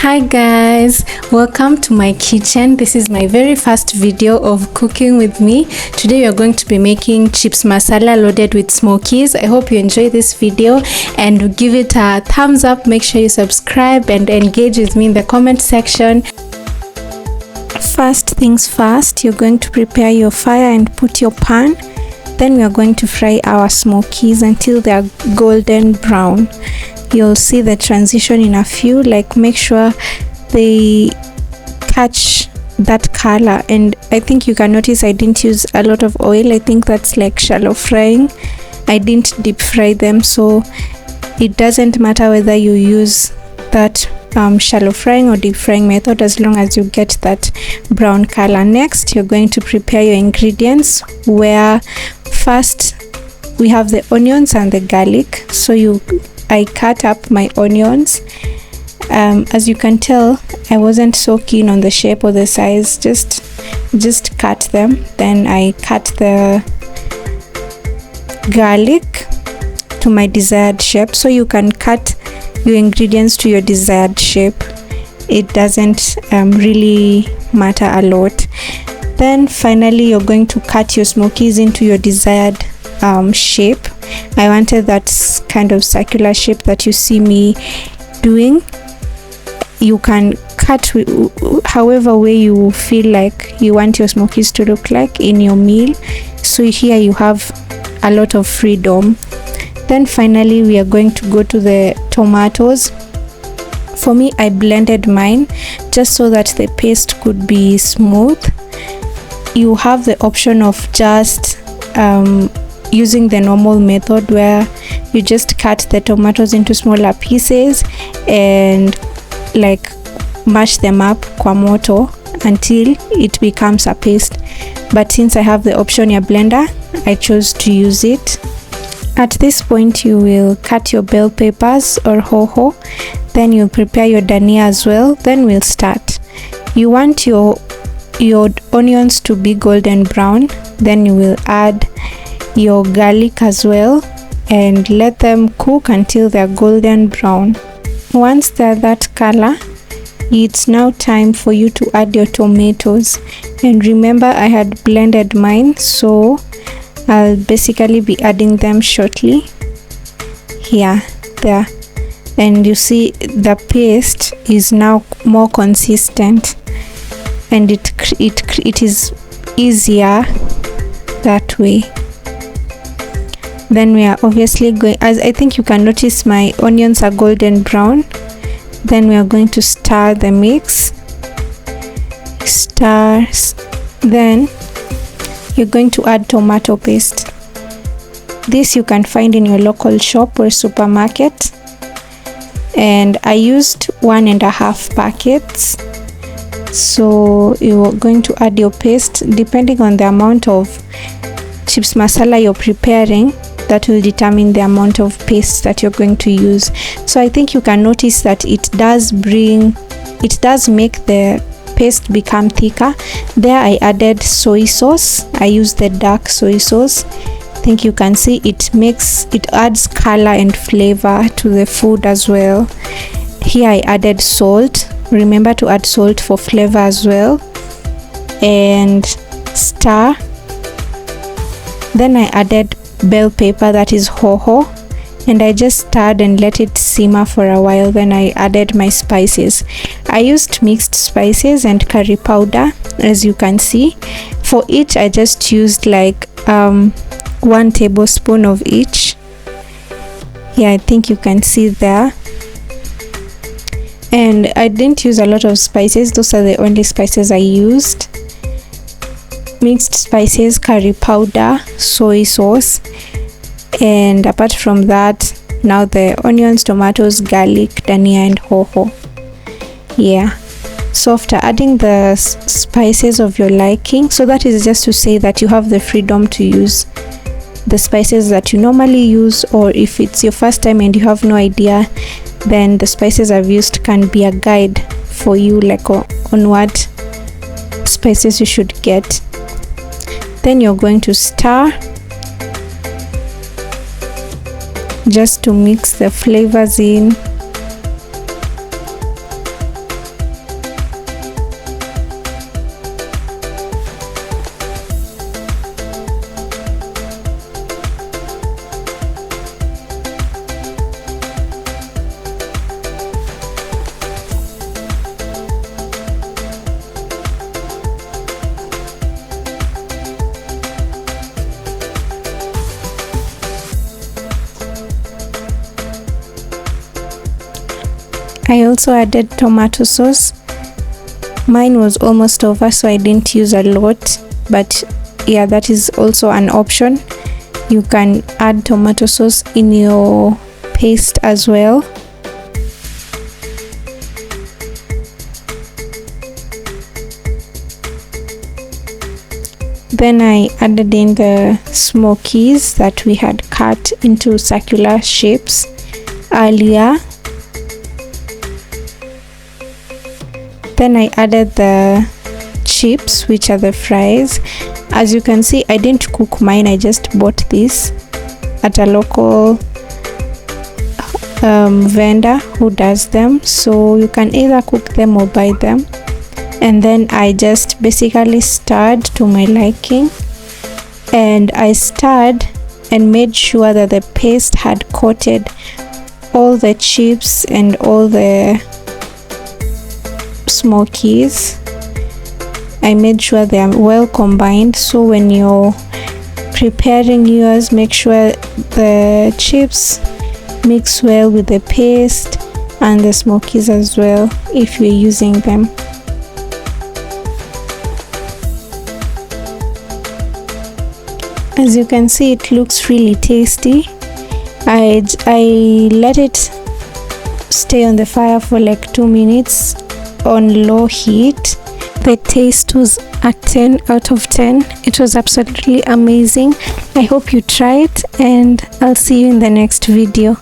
Hi guys, welcome to my kitchen. This is my very first video of cooking with me. Today we are going to be making chips masala loaded with smokies. I hope you enjoy this video and give it a thumbs up. Make sure you subscribe and engage with me in the comment section. First things first, you're going to prepare your fire and put your pan. Then we are going to fry our smokies until they are golden brown. You'll see the transition in a few, like make sure they catch that color. And I think you can notice I didn't use a lot of oil. I think that's like shallow frying. I didn't deep fry them, so it doesn't matter whether you use that shallow frying or deep frying method, as long as you get that brown color. Next, you're going to prepare your ingredients, where first we have the onions and the garlic. So I cut up my onions. As you can tell, I wasn't so keen on the shape or the size, just cut them. Then I cut the garlic to my desired shape. So you can cut your ingredients to your desired shape. It doesn't really matter a lot. Then finally, you're going to cut your smokies into your desired shape. I wanted that kind of circular shape that you see me doing. You can cut however way you feel like you want your smokies to look like in your meal. So here you have a lot of freedom. Then finally, we are going to go to the tomatoes. For me, I blended mine just so that the paste could be smooth. You have the option of just using the normal method, where you just cut the tomatoes into smaller pieces and like mash them up kwa moto until it becomes a paste. But since I have the option ya blender, I chose to use it. At this point, you will cut your bell peppers or hoho. Then you'll prepare your dhania as well. Then we'll start. You want your onions to be golden brown. Then you will add your garlic as well and let them cook until they're golden brown. Once they're that color, it's now time for you to add your tomatoes. And remember, I had blended mine, so I'll basically be adding them shortly. Here, there, and you see the paste is now more consistent, and it is easier that way. Then we are obviously going, as I think you can notice my onions are golden brown. Then we are going to stir the mix. Then you're going to add tomato paste. This you can find in your local shop or supermarket. And I used 1.5 packets. So you're going to add your paste depending on the amount of chips masala you're preparing. That will determine the amount of paste that you're going to use. So I think you can notice that it does make the paste become thicker. There I added soy sauce. I used the dark soy sauce. I think you can see it adds color and flavor to the food as well. Here I added salt. Remember to add salt for flavor as well. And stir. Then I added bell pepper, that is hoho, and I just stirred and let it simmer for a while. Then I added my spices. I used mixed spices and curry powder, as you can see. For each, I just used like 1 tablespoon of each. Yeah, I think you can see there. And I didn't use a lot of spices. Those are the only spices I used. Mixed spices, curry powder, soy sauce, and apart from that, now the onions, tomatoes, garlic, dhania and hoho. Yeah, so after adding the spices of your liking, so that is just to say that you have the freedom to use the spices that you normally use, or if it's your first time and you have no idea, then the spices I've used can be a guide for you, like on what spices you should get. Then you're going to stir just to mix the flavors in. I also added tomato sauce. Mine was almost over, so I didn't use a lot, but yeah, that is also an option. You can add tomato sauce in your paste as well. Then I added in the smokies that we had cut into circular shapes earlier. Then I added the chips, which are the fries. As you can see, I didn't cook mine, I just bought this at a local vendor who does them, so you can either cook them or buy them. And then I just basically stirred to my liking, and I stirred and made sure that the paste had coated all the chips and all the smokies. I made sure they are well combined, so when you're preparing yours, make sure the chips mix well with the paste and the smokies as well if you're using them. As you can see, it looks really tasty. I let it stay on the fire for like 2 minutes on low heat. The taste was a 10 out of 10. It was absolutely amazing. I hope you try it, and I'll see you in the next video.